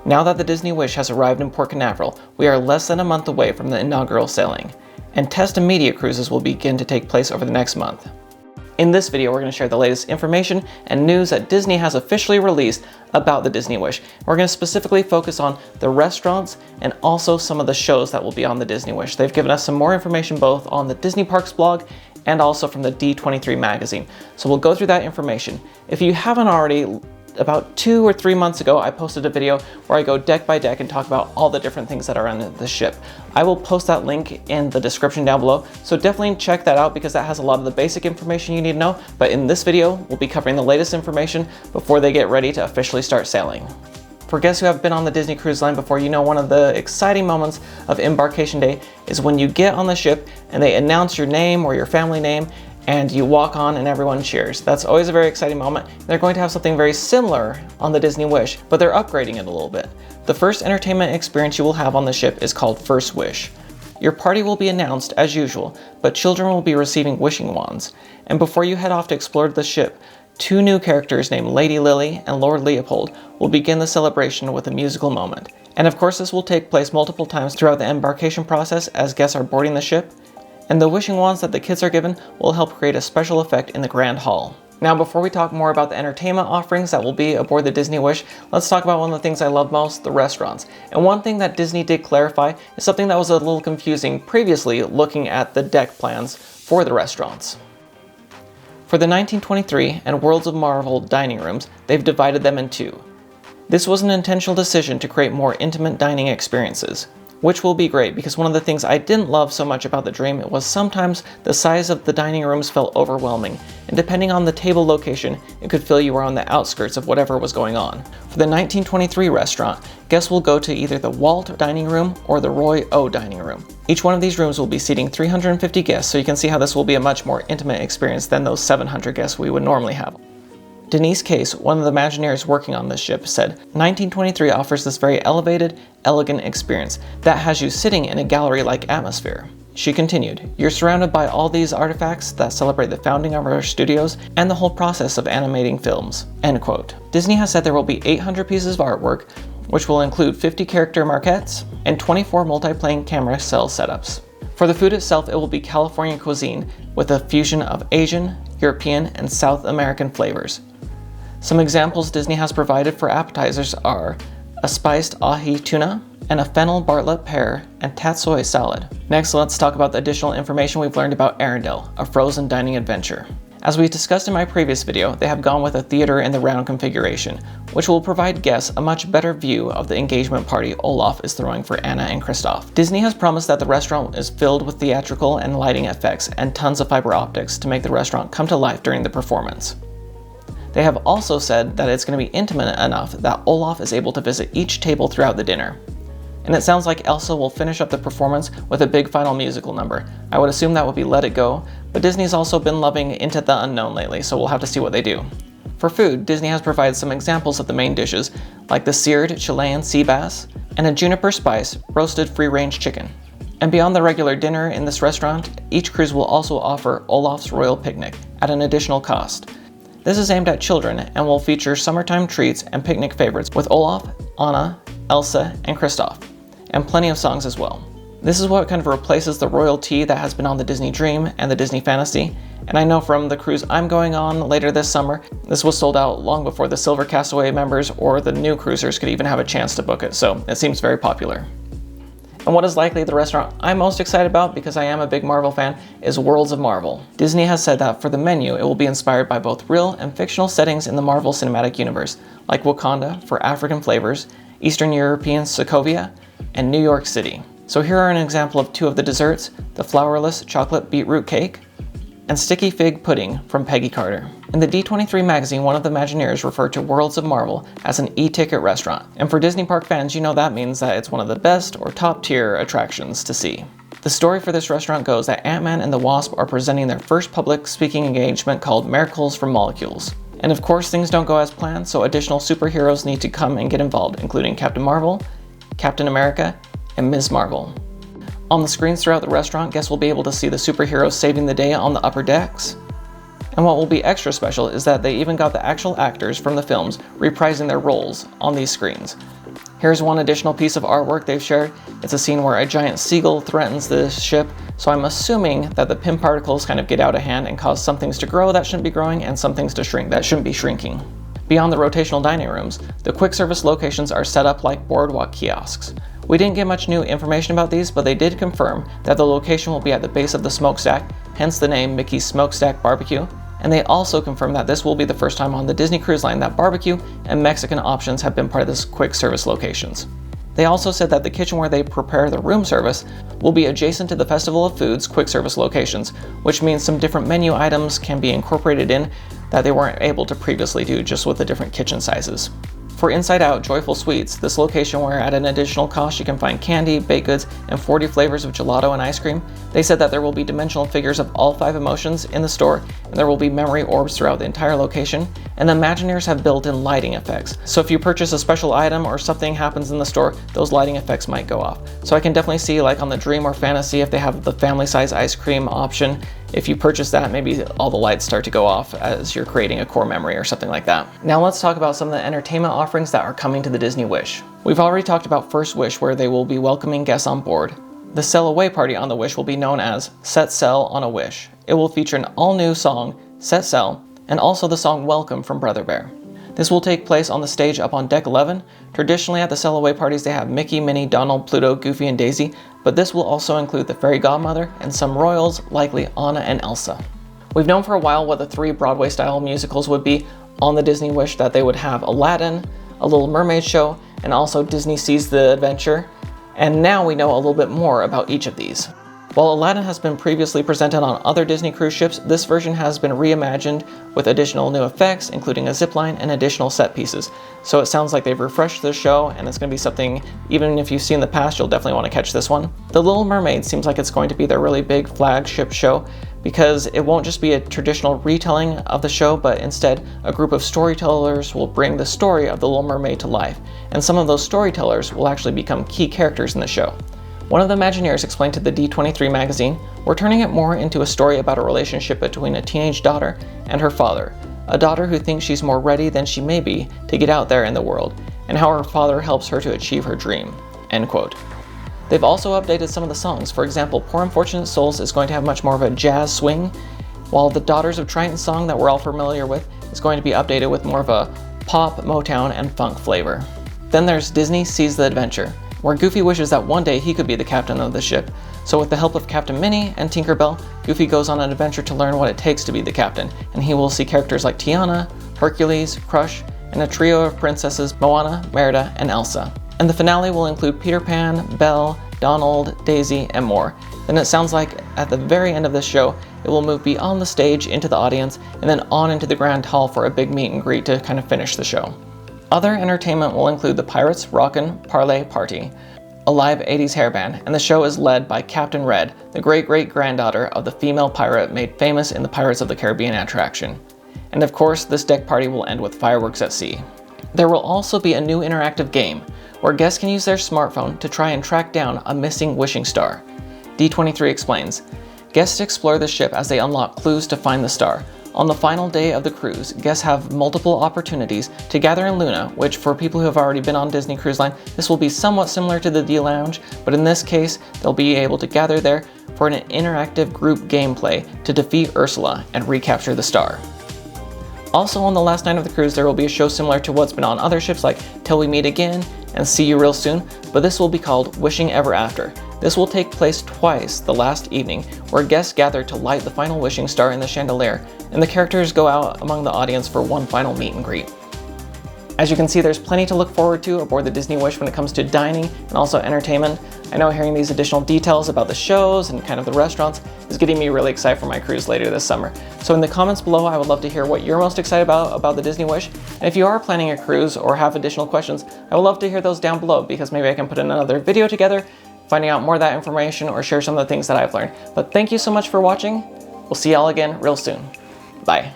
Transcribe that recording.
Now that the Disney Wish has arrived in Port Canaveral, we are less than a month away from the inaugural sailing, and test and media cruises will begin to take place over the next month. In this video, we're going to share the latest information and news that Disney has officially released about the Disney Wish. We're going to specifically focus on the restaurants and also some of the shows that will be on the Disney Wish. They've given us some more information both on the Disney Parks blog and also from the D23 magazine. So we'll go through that information. If you haven't already, about 2 or 3 months ago, I posted a video where I go deck by deck and talk about all the different things that are on the ship. I will post that link in the description down below, so definitely check that out because that has a lot of the basic information you need to know. But in this video, we'll be covering the latest information before they get ready to officially start sailing. For guests who have been on the Disney Cruise Line before, you know one of the exciting moments of embarkation day is when you get on the ship and they announce your name or your family name and you walk on and everyone cheers. That's always a very exciting moment. They're going to have something very similar on the Disney Wish, but they're upgrading it a little bit. The first entertainment experience you will have on the ship is called First Wish. Your party will be announced as usual, but children will be receiving wishing wands. And before you head off to explore the ship, 2 new characters named Lady Lily and Lord Leopold will begin the celebration with a musical moment. And of course, this will take place multiple times throughout the embarkation process as guests are boarding the ship. And the wishing wands that the kids are given will help create a special effect in the Grand Hall. Now, before we talk more about the entertainment offerings that will be aboard the Disney Wish, let's talk about one of the things I love most, the restaurants. And one thing that Disney did clarify is something that was a little confusing previously looking at the deck plans for the restaurants. For the 1923 and Worlds of Marvel dining rooms, they've divided them in 2. This was an intentional decision to create more intimate dining experiences, which will be great because one of the things I didn't love so much about the Dream was sometimes the size of the dining rooms felt overwhelming, and depending on the table location, it could feel you were on the outskirts of whatever was going on. For the 1923 restaurant, guests will go to either the Walt dining room or the Roy O dining room. Each one of these rooms will be seating 350 guests, so you can see how this will be a much more intimate experience than those 700 guests we would normally have. Denise Case, one of the Imagineers working on this ship, said, 1923 offers this very elevated, elegant experience that has you sitting in a gallery-like atmosphere. She continued, you're surrounded by all these artifacts that celebrate the founding of our studios and the whole process of animating films. End quote. Disney has said there will be 800 pieces of artwork, which will include 50 character marquettes and 24 multi-plane camera cell setups. For the food itself, it will be California cuisine with a fusion of Asian, European, and South American flavors. Some examples Disney has provided for appetizers are a spiced ahi tuna and a fennel Bartlett pear and tatsoi salad. Next, let's talk about the additional information we've learned about Arendelle, a frozen dining adventure. As we discussed in my previous video, they have gone with a theater in the round configuration, which will provide guests a much better view of the engagement party Olaf is throwing for Anna and Kristoff. Disney has promised that the restaurant is filled with theatrical and lighting effects and tons of fiber optics to make the restaurant come to life during the performance. They have also said that it's going to be intimate enough that Olaf is able to visit each table throughout the dinner. And it sounds like Elsa will finish up the performance with a big final musical number. I would assume that would be Let It Go, but Disney's also been loving Into the Unknown lately, so we'll have to see what they do. For food, Disney has provided some examples of the main dishes, like the seared Chilean sea bass and a juniper spice roasted free-range chicken. And beyond the regular dinner in this restaurant, each cruise will also offer Olaf's Royal Picnic at an additional cost. This is aimed at children and will feature summertime treats and picnic favorites with Olaf, Anna, Elsa, and Kristoff, and plenty of songs as well. This is what kind of replaces the royal tea that has been on the Disney Dream and the Disney Fantasy, and I know from the cruise I'm going on later this summer, this was sold out long before the Silver Castaway members or the new cruisers could even have a chance to book it, so it seems very popular. And what is likely the restaurant I'm most excited about, because I am a big Marvel fan, is Worlds of Marvel. Disney has said that for the menu, it will be inspired by both real and fictional settings in the Marvel Cinematic Universe, like Wakanda for African flavors, Eastern European Sokovia, and New York City. So here are an example of 2 of the desserts, the flourless chocolate beetroot cake and sticky fig pudding from Peggy Carter. In the D23 magazine, one of the Imagineers referred to Worlds of Marvel as an e-ticket restaurant. And for Disney Park fans, you know that means that it's one of the best or top tier attractions to see. The story for this restaurant goes that Ant-Man and the Wasp are presenting their first public speaking engagement called Miracles from Molecules. And of course, things don't go as planned, so additional superheroes need to come and get involved, including Captain Marvel, Captain America, and Ms. Marvel. On the screens throughout the restaurant, guests will be able to see the superheroes saving the day on the upper decks. And what will be extra special is that they even got the actual actors from the films reprising their roles on these screens. Here's one additional piece of artwork they've shared. It's a scene where a giant seagull threatens the ship, so I'm assuming that the Pym particles kind of get out of hand and cause some things to grow that shouldn't be growing and some things to shrink that shouldn't be shrinking. Beyond the rotational dining rooms, the quick service locations are set up like boardwalk kiosks. We didn't get much new information about these, but they did confirm that the location will be at the base of the smokestack, hence the name Mickey's Smokestack Barbecue. And they also confirmed that this will be the first time on the Disney Cruise Line that barbecue and Mexican options have been part of this quick service locations. They also said that the kitchen where they prepare the room service will be adjacent to the Festival of Foods quick service locations, which means some different menu items can be incorporated in that they weren't able to previously do just with the different kitchen sizes. For Inside Out Joyful Sweets, this location where at an additional cost you can find candy, baked goods, and 40 flavors of gelato and ice cream, they said that there will be dimensional figures of all 5 emotions in the store, and there will be memory orbs throughout the entire location, and the Imagineers have built-in lighting effects. So if you purchase a special item or something happens in the store, those lighting effects might go off. So I can definitely see, like on the Dream or Fantasy, if they have the family size ice cream option, if you purchase that, maybe all the lights start to go off as you're creating a core memory or something like that. Now let's talk about some of the entertainment offerings that are coming to the Disney Wish. We've already talked about First Wish, where they will be welcoming guests on board. The Sail Away party on the Wish will be known as Set Sail on a Wish. It will feature an all-new song, Set Sail, and also the song Welcome from Brother Bear. This will take place on the stage up on Deck 11. Traditionally at the Sail Away parties they have Mickey, Minnie, Donald, Pluto, Goofy, and Daisy, but this will also include the Fairy Godmother and some royals, likely Anna and Elsa. We've known for a while what the 3 Broadway-style musicals would be on the Disney Wish, that they would have Aladdin, a Little Mermaid show, and also Disney Sees the Adventure, and now we know a little bit more about each of these. While Aladdin has been previously presented on other Disney cruise ships, this version has been reimagined with additional new effects, including a zipline and additional set pieces. So it sounds like they've refreshed the show, and it's going to be something, even if you've seen the past, you'll definitely want to catch this one. The Little Mermaid seems like it's going to be their really big flagship show, because it won't just be a traditional retelling of the show, but instead a group of storytellers will bring the story of the Little Mermaid to life, and some of those storytellers will actually become key characters in the show. One of the Imagineers explained to the D23 magazine, "We're turning it more into a story about a relationship between a teenage daughter and her father, a daughter who thinks she's more ready than she may be to get out there in the world, and how her father helps her to achieve her dream." End quote. They've also updated some of the songs. For example, Poor Unfortunate Souls is going to have much more of a jazz swing, while the Daughters of Triton song that we're all familiar with is going to be updated with more of a pop, Motown, and funk flavor. Then there's Disney Sees the Adventure, where Goofy wishes that one day he could be the captain of the ship. So with the help of Captain Minnie and Tinkerbell, Goofy goes on an adventure to learn what it takes to be the captain, and he will see characters like Tiana, Hercules, Crush, and a trio of princesses Moana, Merida, and Elsa. And the finale will include Peter Pan, Belle, Donald, Daisy, and more. Then it sounds like at the very end of this show, it will move beyond the stage into the audience, and then on into the grand hall for a big meet and greet to kind of finish the show. Other entertainment will include the Pirates Rockin' Parlay Party, a live 80s hairband, and the show is led by Captain Red, the great-great-granddaughter of the female pirate made famous in the Pirates of the Caribbean attraction. And of course, this deck party will end with fireworks at sea. There will also be a new interactive game, where guests can use their smartphone to try and track down a missing wishing star. D23 explains, "Guests explore the ship as they unlock clues to find the star. On the final day of the cruise, guests have multiple opportunities to gather in Luna, which for people who have already been on Disney Cruise Line, this will be somewhat similar to the D Lounge, but in this case, they'll be able to gather there for an interactive group gameplay to defeat Ursula and recapture the star." Also on the last night of the cruise, there will be a show similar to what's been on other ships like Till We Meet Again and See You Real Soon, but this will be called Wishing Ever After. This will take place twice the last evening, where guests gather to light the final wishing star in the chandelier, and the characters go out among the audience for one final meet and greet. As you can see, there's plenty to look forward to aboard the Disney Wish when it comes to dining and also entertainment. I know hearing these additional details about the shows and kind of the restaurants is getting me really excited for my cruise later this summer. So in the comments below, I would love to hear what you're most excited about the Disney Wish. And if you are planning a cruise or have additional questions, I would love to hear those down below, because maybe I can put in another video together, finding out more of that information or share some of the things that I've learned. But thank you so much for watching. We'll see y'all again real soon. Bye.